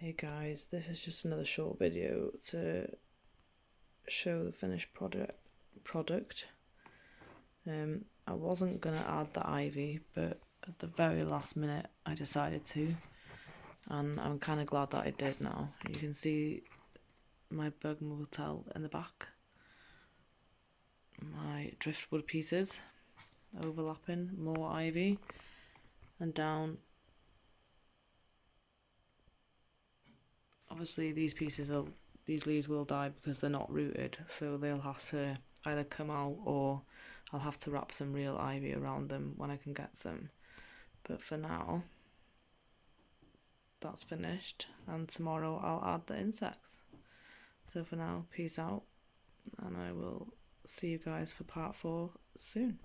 Hey guys, this is just another short video to show the finished product. I wasn't gonna add the ivy, but at the very last minute I decided to, and I'm kind of glad that I did now. You can see my bug motel in the back, my driftwood pieces overlapping, more ivy, and down. Obviously these leaves will die because they're not rooted, so they'll have to either come out or I'll have to wrap some real ivy around them when I can get some. But for now, that's finished, and tomorrow I'll add the insects. So for now, peace out, and I will see you guys for part 4 soon.